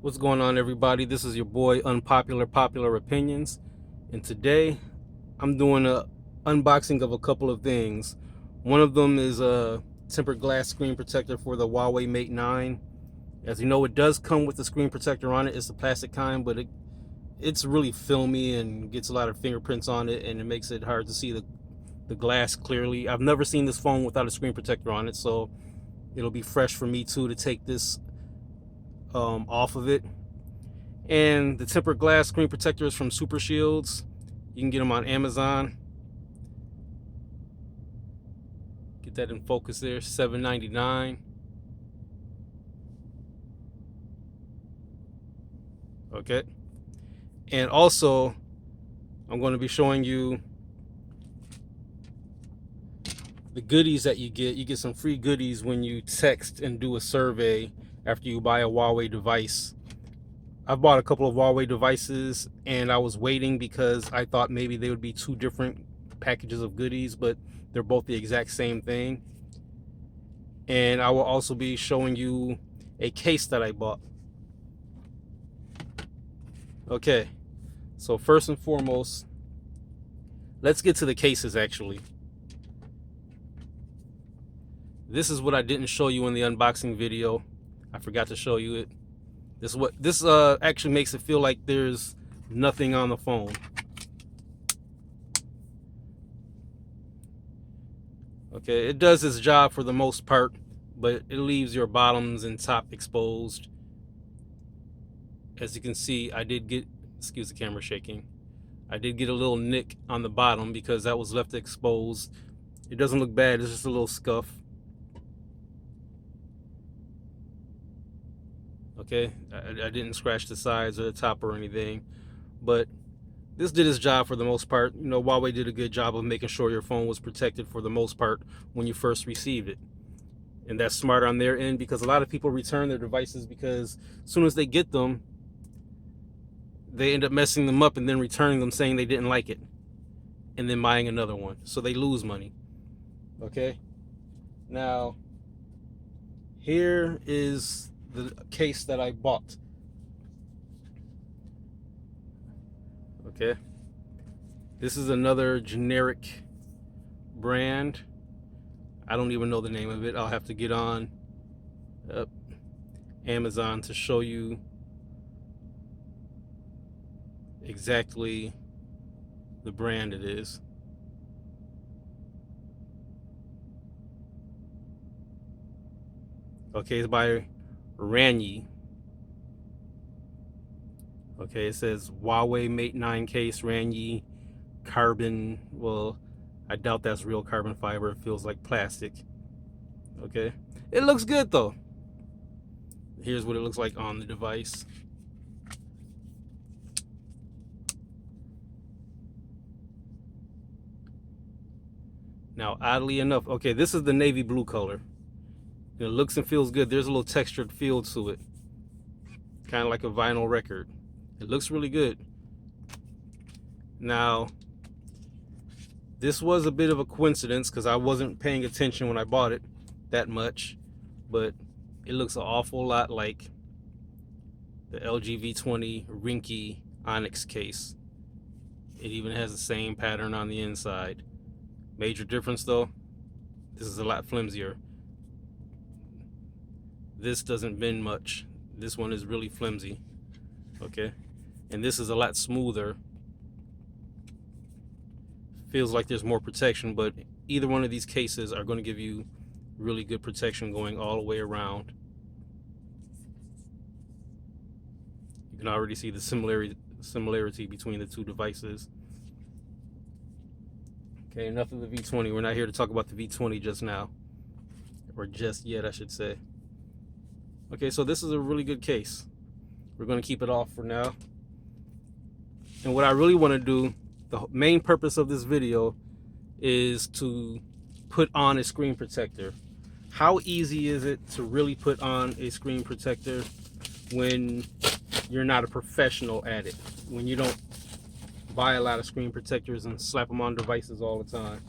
What's going on, everybody? This is your boy Unpopular Popular Opinions, and today I'm doing a unboxing of a couple of things. One of them is a tempered glass screen protector for the Huawei Mate 9. As you know, it does come with a screen protector on it. It's the plastic kind, but it's really filmy and gets a lot of fingerprints on it, and it makes it hard to see the glass clearly. I've never seen this phone without a screen protector on it, so it'll be fresh for me too to take this off of it. And the tempered glass screen protectors from Super Shields, you can get them on Amazon. Get that in focus there, $7.99. Okay. And also, I'm going to be showing you the goodies that you get. You get some free goodies when you text and do a survey after you buy a Huawei device. I've bought a couple of Huawei devices and I was waiting because I thought maybe they would be two different packages of goodies, but they're both the exact same thing. And I will also be showing you a case that I bought. Okay, so first and foremost, let's get to the cases actually. This is what I didn't show you in the unboxing video. I forgot to show you it. This actually makes it feel like there's nothing on the phone. Okay, it does its job for the most part, but it leaves your bottoms and top exposed. As you can see, I did get, excuse the camera shaking, I did get a little nick on the bottom because that was left exposed. It doesn't look bad, it's just a little scuff. Okay, I didn't scratch the sides or the top or anything, but this did its job for the most part. You know, Huawei did a good job of making sure your phone was protected for the most part when you first received it. And that's smart on their end, because a lot of people return their devices because as soon as they get them, they end up messing them up and then returning them saying they didn't like it and then buying another one. So they lose money. Okay, now here is the case that I bought. Okay, this is another generic brand. I don't even know the name of it. I'll have to get on Amazon to show you exactly the brand it is. Okay, it's by Ranyi. Okay, it says Huawei Mate 9 case, Ranyi, carbon. Well, I doubt that's real carbon fiber. It feels like plastic. Okay, it looks good though. Here's what it looks like on the device. Now, oddly enough, okay, this is the navy blue color. It looks and feels good. There's a little textured feel to it, kind of like a vinyl record. It looks really good. Now, this was a bit of a coincidence because I wasn't paying attention when I bought it that much, but it looks an awful lot like the LG V20 Rinky Onyx case. It even has the same pattern on the inside. Major difference though, this is a lot flimsier. This doesn't bend much. This one is really flimsy. Okay, and this is a lot smoother. Feels like there's more protection, but either one of these cases are going to give you really good protection going all the way around. You can already see the similarity between the two devices. Okay, enough of the V20. We're not here to talk about the V20 just now, or just yet, I should say. Okay, so this is a really good case. We're going to keep it off for now. And what I really want to do, the main purpose of this video, is to put on a screen protector. How easy is it to really put on a screen protector when you're not a professional at it? When you don't buy a lot of screen protectors and slap them on devices all the time.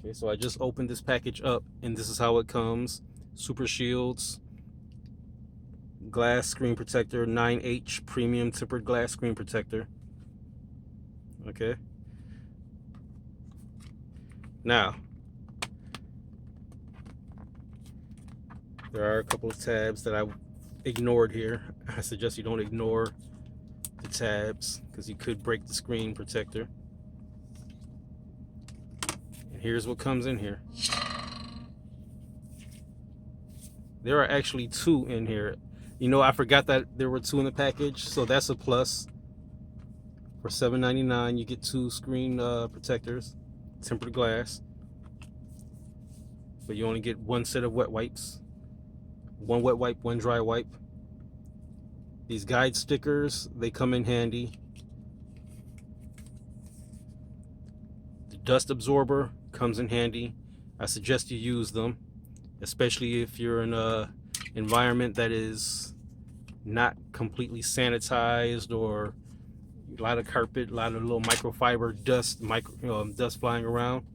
Okay, so I just opened this package up and this is how it comes. Super Shields, glass screen protector, 9H premium tempered glass screen protector. Okay. Now, there are a couple of tabs that I ignored here. I suggest you don't ignore the tabs because you could break the screen protector. And here's what comes in here. There are actually two in here. You know, I forgot that there were two in the package, so that's a plus. For $7.99, you get two screen protectors, tempered glass, but you only get one set of wet wipes. One wet wipe, one dry wipe. These guide stickers, they come in handy. The dust absorber comes in handy. I suggest you use them, especially if you're in a environment that is not completely sanitized, or a lot of carpet, a lot of little microfiber dust, dust flying around.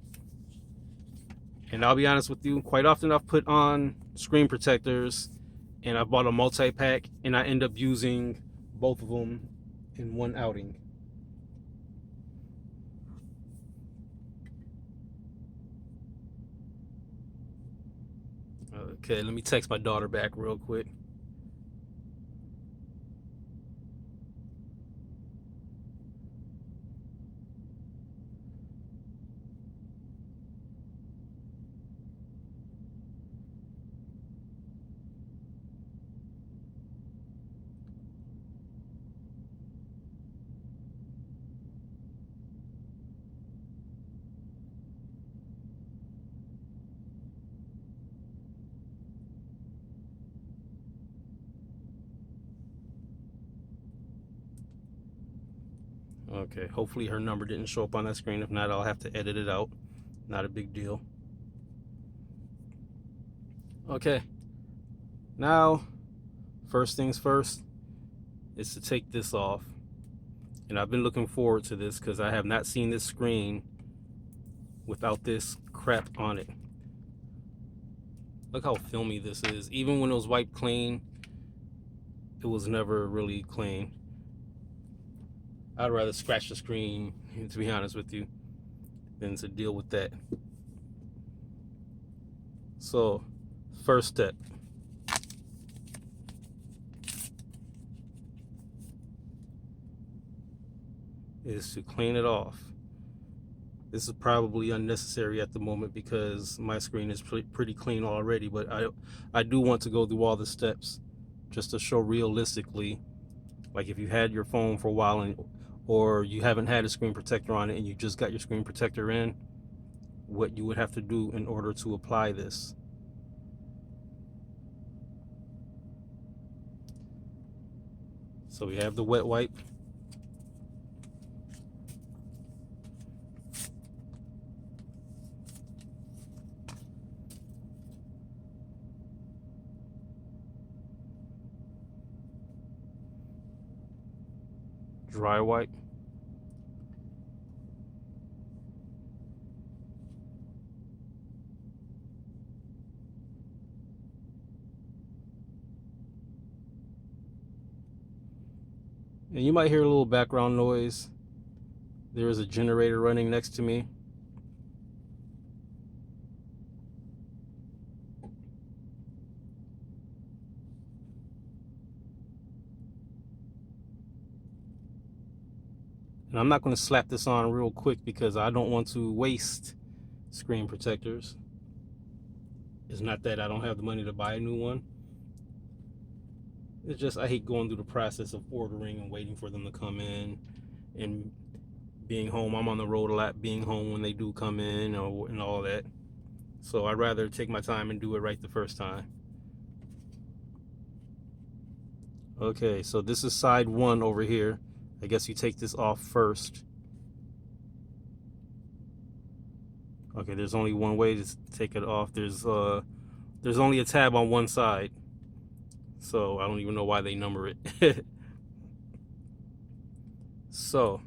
And I'll be honest with you, quite often I've put on screen protectors and I bought a multi-pack and I end up using both of them in one outing. Okay, let me text my daughter back real quick. Okay, hopefully her number didn't show up on that screen. If not, I'll have to edit it out. Not a big deal. Okay, now, first things first is to take this off. And I've been looking forward to this because I have not seen this screen without this crap on it. Look how filmy this is. Even when it was wiped clean, it was never really clean. I'd rather scratch the screen, to be honest with you, than to deal with that. So, first step is to clean it off. This is probably unnecessary at the moment because my screen is pretty clean already, but I do want to go through all the steps just to show realistically, like if you had your phone for a while or you haven't had a screen protector on it and you just got your screen protector in, what you would have to do in order to apply this. So we have the wet wipe. Dry wipe. And you might hear a little background noise. There is a generator running next to me. And I'm not going to slap this on real quick because I don't want to waste screen protectors. It's not that I don't have the money to buy a new one. It's just I hate going through the process of ordering and waiting for them to come in and being home. I'm on the road a lot, being home when they do come in and all that. So I'd rather take my time and do it right the first time. Okay, so this is side one over here. I guess you take this off first. Okay, there's only one way to take it off. There's only a tab on one side, so I don't even know why they number it. So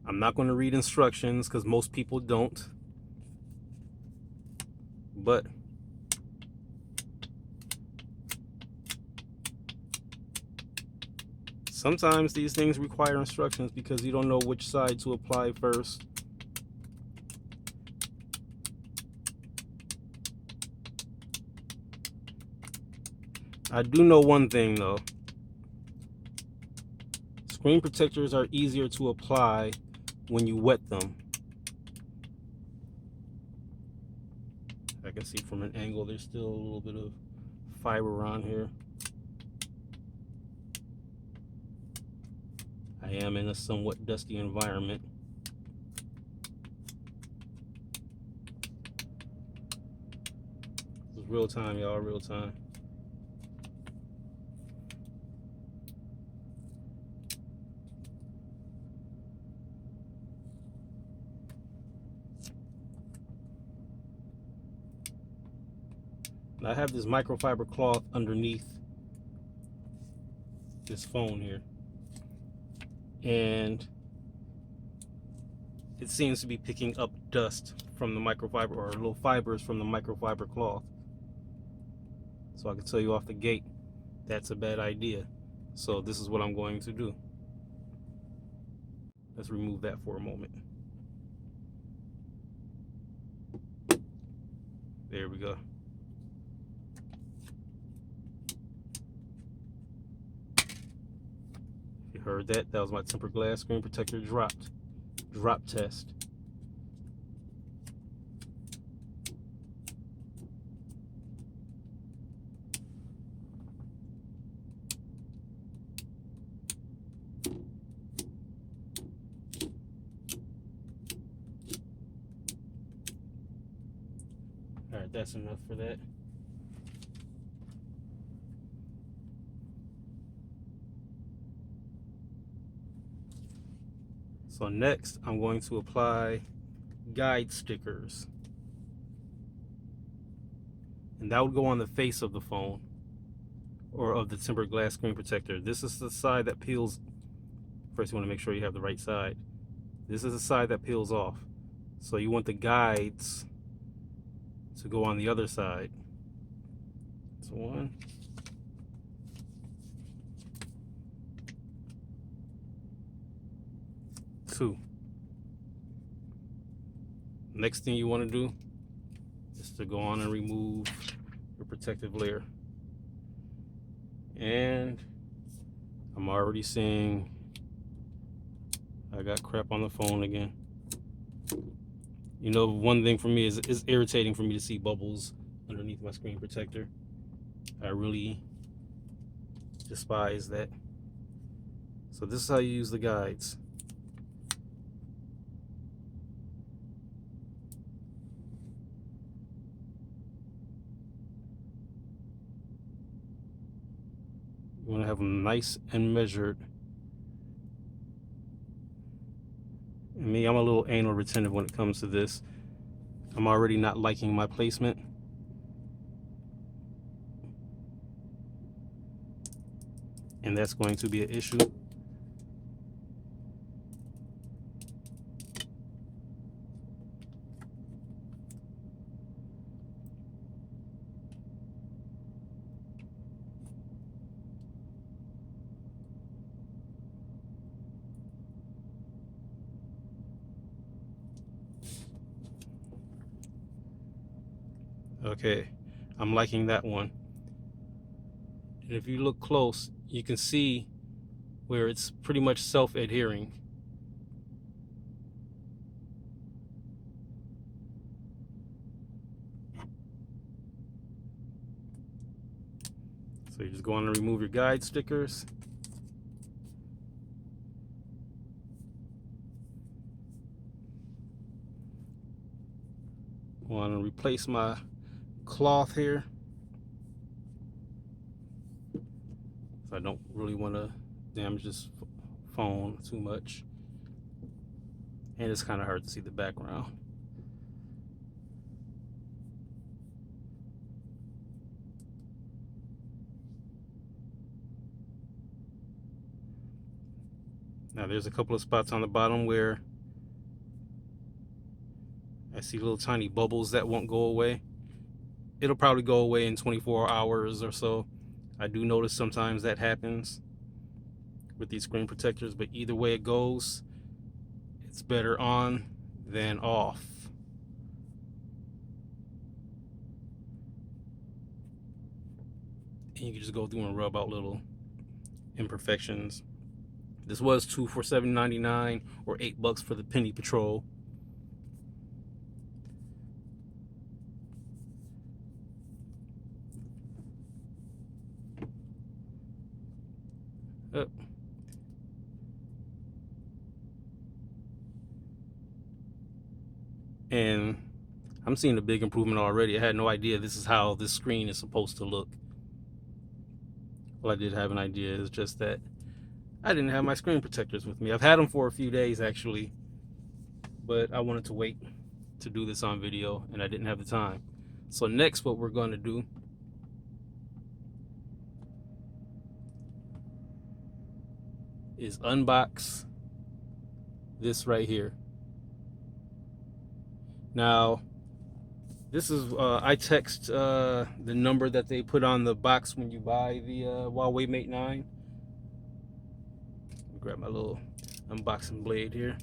I'm not going to read instructions because most people don't, but Sometimes these things require instructions because you don't know which side to apply first. I do know one thing though. Screen protectors are easier to apply when you wet them. I can see from an angle there's still a little bit of fiber around here. I am in a somewhat dusty environment. It's real time, y'all, real time. Now I have this microfiber cloth underneath this phone here, and it seems to be picking up dust from the microfiber, or little fibers from the microfiber cloth. So I can tell you off the gate, that's a bad idea. So this is what I'm going to do. Let's remove that for a moment. There we go. You heard that? That was my tempered glass screen protector dropped. Drop test. All right, that's enough for that. So next, I'm going to apply guide stickers. And that would go on the face of the phone, or of the tempered glass screen protector. This is the side that peels. First, you want to make sure you have the right side. This is the side that peels off. So you want the guides to go on the other side. So 1. 2. Next thing you want to do is to go on and remove your protective layer. And I'm already seeing I got crap on the phone again. You know, one thing for me is it's irritating for me to see bubbles underneath my screen protector. I really despise that. So this is how you use the guides. You want to have them nice and measured. And me, I'm a little anal retentive when it comes to this. I'm already not liking my placement. And that's going to be an issue. Okay, I'm liking that one. And if you look close, you can see where it's pretty much self-adhering. So you just go on and remove your guide stickers. Go on and replace my cloth here. I don't really want to damage this phone too much, and it's kind of hard to see the background. Now there's a couple of spots on the bottom where I see little tiny bubbles that won't go away. It'll probably go away in 24 hours or so. I do notice sometimes that happens with these screen protectors, but either way it goes, it's better on than off. And you can just go through and rub out little imperfections. This was 2 for $7.99 or $8 for the penny patrol. Up. And I'm seeing a big improvement already. I had no idea this is how this screen is supposed to look. Well, I did have an idea. It's just that I didn't have my screen protectors with me. I've had them for a few days actually, but I wanted to wait to do this on video and I didn't have the time. So next, what we're going to do is unbox this right here. Now, this is, I text the number that they put on the box when you buy the Huawei Mate 9. Grab my little unboxing blade here.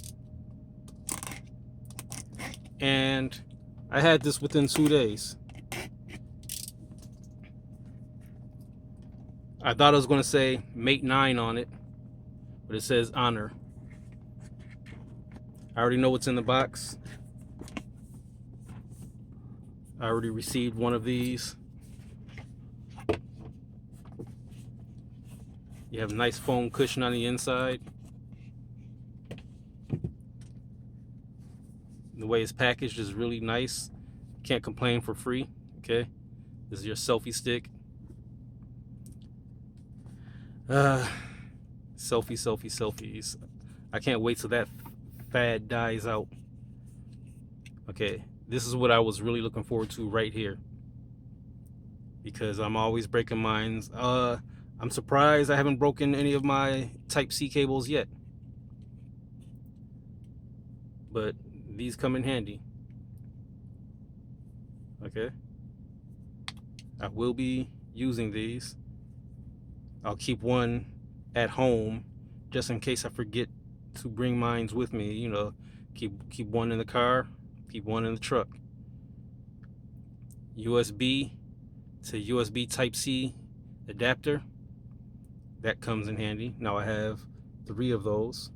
And I had this within 2 days. I thought I was going to say Mate 9 on it, but it says Honor. I already know what's in the box. I already received one of these. You have a nice foam cushion on the inside. The way it's packaged is really nice. Can't complain for free. Okay, this is your selfie stick. Selfies. I can't wait till that fad dies out. Okay, this is what I was really looking forward to right here, because I'm always breaking mines. I'm surprised I haven't broken any of my Type-C cables yet, but these come in handy. Okay, I will be using these. I'll keep one at home just in case I forget to bring mines with me. You know, keep one in the car, keep one in the truck. USB to USB Type-C adapter, that comes in handy. Now I have 3 of those.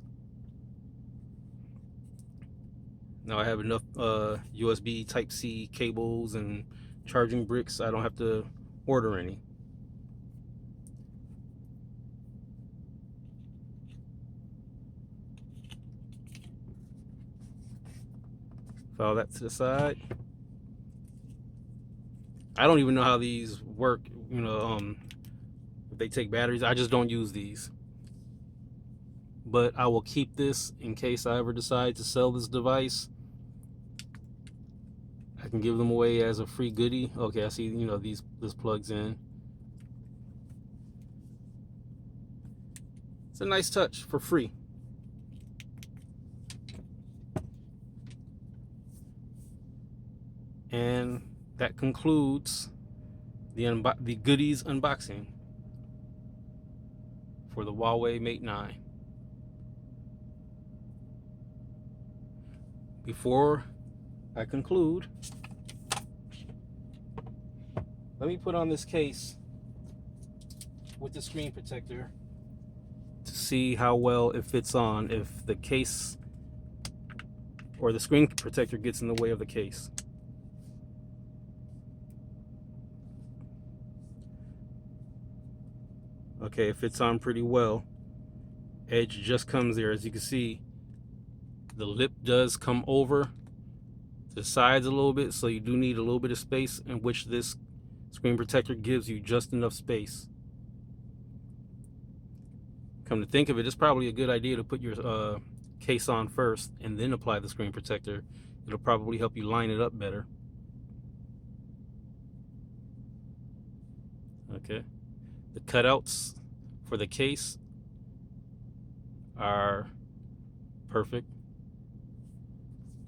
Now I have enough USB Type-C cables and charging bricks. I don't have to order any. File that to the side. I don't even know how these work, you know, if they take batteries. I just don't use these. But I will keep this in case I ever decide to sell this device. I can give them away as a free goodie. Okay, I see, you know, this plugs in. It's a nice touch for free. And that concludes the goodies unboxing for the Huawei Mate 9. Before I conclude, let me put on this case with the screen protector to see how well it fits on, if the case or the screen protector gets in the way of the case. Okay, it fits on pretty well. Edge just comes there. As you can see, the lip does come over to the sides a little bit, so you do need a little bit of space, in which this screen protector gives you just enough space. Come to think of it, it's probably a good idea to put your case on first and then apply the screen protector. It'll probably help you line it up better. Okay, the cutouts for the case are perfect.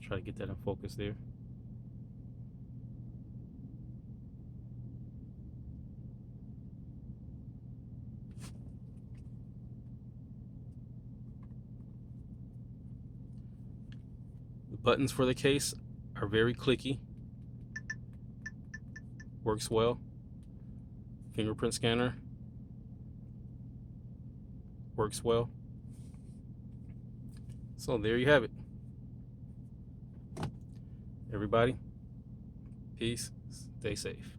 Try to get that in focus there. buttons for the case are very clicky. Works well. Fingerprint scanner works well. So there you have it. Everybody, peace, stay safe.